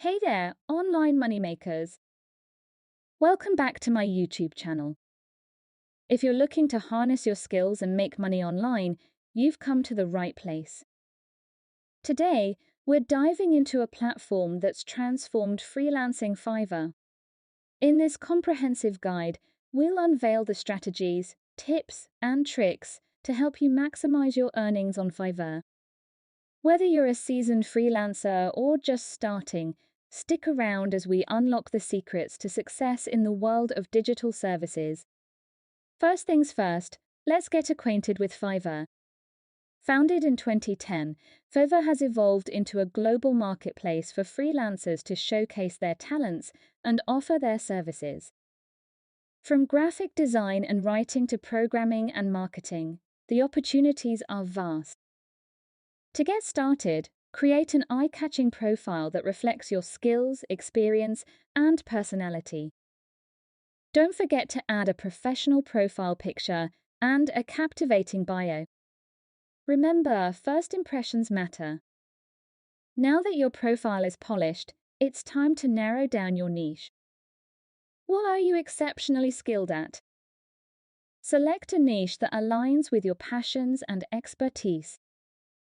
Hey there, online moneymakers. Welcome back to my YouTube channel. If you're looking to harness your skills and make money online, you've come to the right place. Today, we're diving into a platform that's transformed freelancing Fiverr. In this comprehensive guide, we'll unveil the strategies, tips, and tricks to help you maximize your earnings on Fiverr. Whether you're a seasoned freelancer or just starting, stick around as we unlock the secrets to success in the world of digital services. First things first, let's get acquainted with Fiverr. Founded in 2010, Fiverr has evolved into a global marketplace for freelancers to showcase their talents and offer their services. From graphic design and writing to programming and marketing, the opportunities are vast. To get started, create an eye-catching profile that reflects your skills, experience, and personality. Don't forget to add a professional profile picture and a captivating bio. Remember, first impressions matter. Now that your profile is polished, it's time to narrow down your niche. What are you exceptionally skilled at? Select a niche that aligns with your passions and expertise.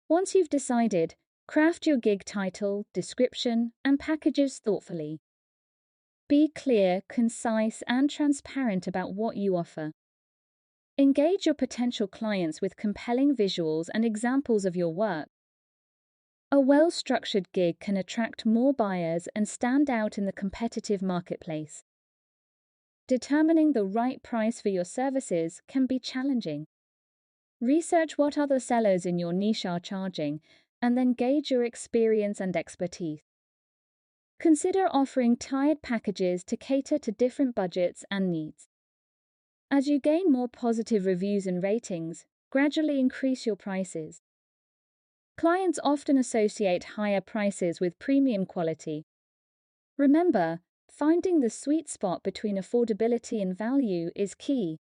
Once you've decided, craft your gig title, description, and packages thoughtfully. Be clear, concise, and transparent about what you offer. Engage your potential clients with compelling visuals and examples of your work. A well-structured gig can attract more buyers and stand out in the competitive marketplace. Determining the right price for your services can be challenging. Research what other sellers in your niche are charging, and then gauge your experience and expertise. Consider offering tiered packages to cater to different budgets and needs. As you gain more positive reviews and ratings, gradually increase your prices. Clients often associate higher prices with premium quality. Remember, finding the sweet spot between affordability and value is key.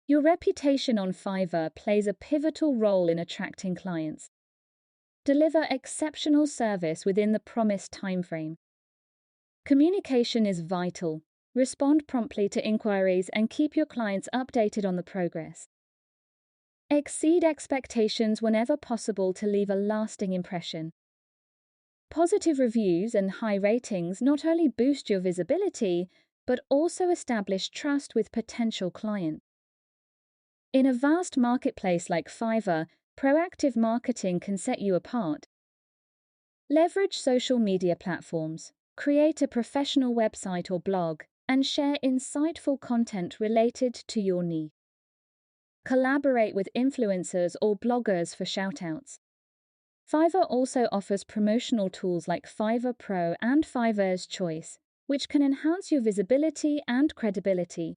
Your reputation on Fiverr plays a pivotal role in attracting clients. Deliver exceptional service within the promised timeframe. Communication is vital. Respond promptly to inquiries and keep your clients updated on the progress. Exceed expectations whenever possible to leave a lasting impression. Positive reviews and high ratings not only boost your visibility, but also establish trust with potential clients. In a vast marketplace like Fiverr, proactive marketing can set you apart. Leverage social media platforms, create a professional website or blog, and share insightful content related to your niche. Collaborate with influencers or bloggers for shoutouts. Fiverr also offers promotional tools like Fiverr Pro and Fiverr's Choice, which can enhance your visibility and credibility.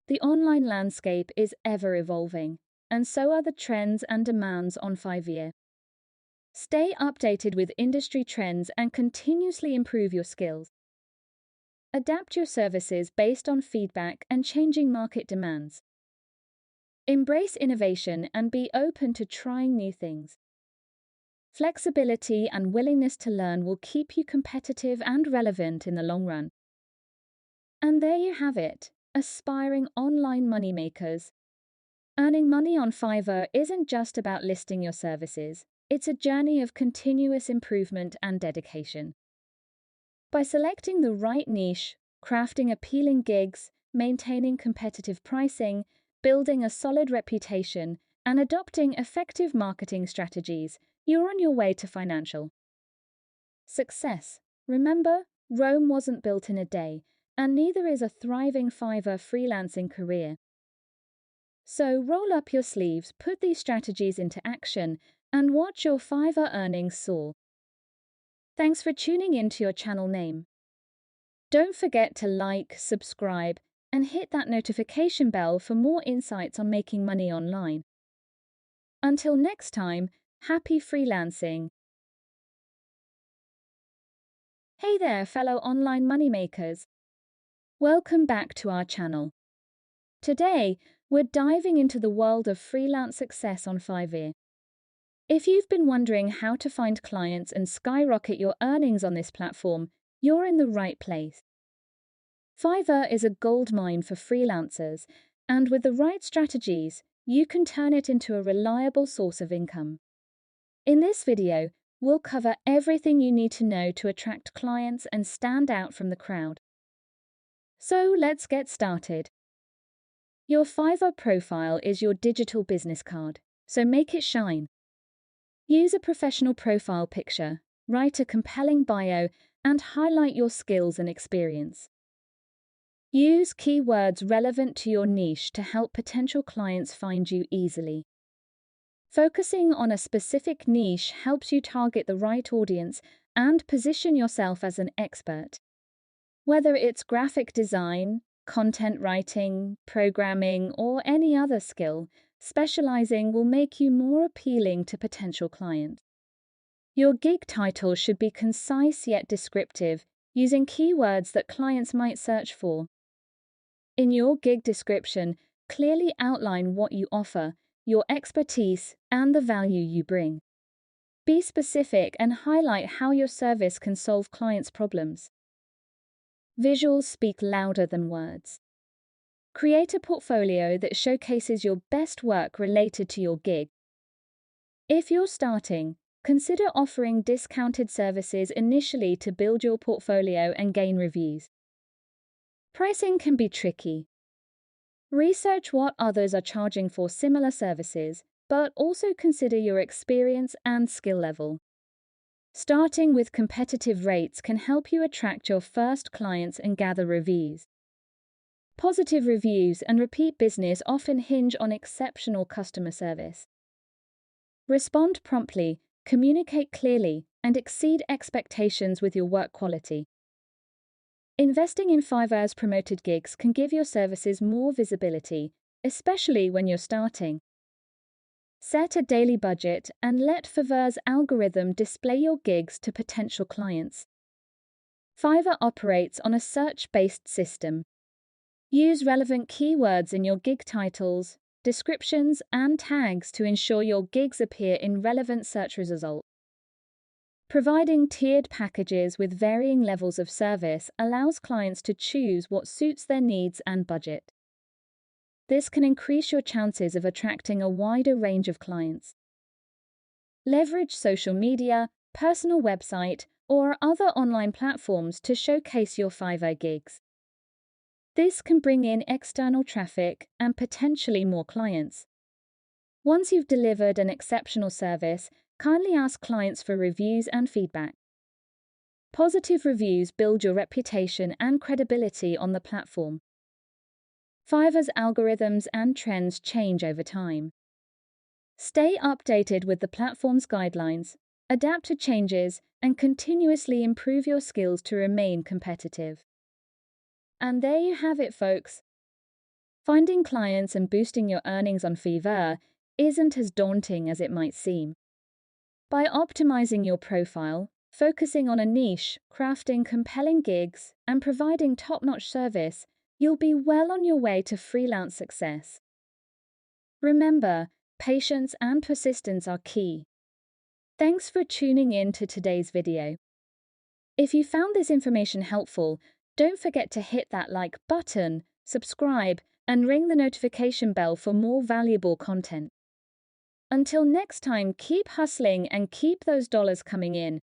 The online landscape is ever evolving, and so are the trends and demands on Fiverr. Stay updated with industry trends and continuously improve your skills. Adapt your services based on feedback and changing market demands. Embrace innovation and be open to trying new things. Flexibility and willingness to learn will keep you competitive and relevant in the long run. And there you have it, aspiring online moneymakers. Earning money on Fiverr isn't just about listing your services, it's a journey of continuous improvement and dedication. By selecting the right niche, crafting appealing gigs, maintaining competitive pricing, building a solid reputation, and adopting effective marketing strategies, you're on your way to financial success. Remember, Rome wasn't built in a day, and neither is a thriving Fiverr freelancing career. So roll up your sleeves, put these strategies into action, and watch your Fiverr earnings soar. Thanks for tuning in to your channel name. Don't forget to like, subscribe, and hit that notification bell for more insights on making money online. Until next time, happy freelancing. Hey there, fellow online moneymakers. Welcome back to our channel. Today, we're diving into the world of freelance success on Fiverr. If you've been wondering how to find clients and skyrocket your earnings on this platform, you're in the right place. Fiverr is a goldmine for freelancers, and with the right strategies, you can turn it into a reliable source of income. In this video, we'll cover everything you need to know to attract clients and stand out from the crowd. So let's get started. Your Fiverr profile is your digital business card, so make it shine. Use a professional profile picture, write a compelling bio, and highlight your skills and experience. Use keywords relevant to your niche to help potential clients find you easily. Focusing on a specific niche helps you target the right audience and position yourself as an expert. Whether it's graphic design, content writing, programming, or any other skill, specializing will make you more appealing to potential clients. Your gig title should be concise yet descriptive, using keywords that clients might search for. In your gig description, clearly outline what you offer, your expertise, and the value you bring. Be specific and highlight how your service can solve clients' problems. Visuals speak louder than words. Create a portfolio that showcases your best work related to your gig. If you're starting, consider offering discounted services initially to build your portfolio and gain reviews. Pricing can be tricky. Research what others are charging for similar services, but also consider your experience and skill level. Starting with competitive rates can help you attract your first clients and gather reviews. Positive reviews and repeat business often hinge on exceptional customer service. Respond promptly, communicate clearly, and exceed expectations with your work quality. Investing in Fiverr's promoted gigs can give your services more visibility, especially when you're starting. Set a daily budget and let Fiverr's algorithm display your gigs to potential clients. Fiverr operates on a search-based system. Use relevant keywords in your gig titles, descriptions, and tags to ensure your gigs appear in relevant search results. Providing tiered packages with varying levels of service allows clients to choose what suits their needs and budget. This can increase your chances of attracting a wider range of clients. Leverage social media, personal website, or other online platforms to showcase your Fiverr gigs. This can bring in external traffic and potentially more clients. Once you've delivered an exceptional service, kindly ask clients for reviews and feedback. Positive reviews build your reputation and credibility on the platform. Fiverr's algorithms and trends change over time. Stay updated with the platform's guidelines, adapt to changes, and continuously improve your skills to remain competitive. And there you have it, folks. Finding clients and boosting your earnings on Fiverr isn't as daunting as it might seem. By optimizing your profile, focusing on a niche, crafting compelling gigs, and providing top-notch service, you'll be well on your way to freelance success. Remember, patience and persistence are key. Thanks for tuning in to today's video. If you found this information helpful, don't forget to hit that like button, subscribe, and ring the notification bell for more valuable content. Until next time, keep hustling and keep those dollars coming in.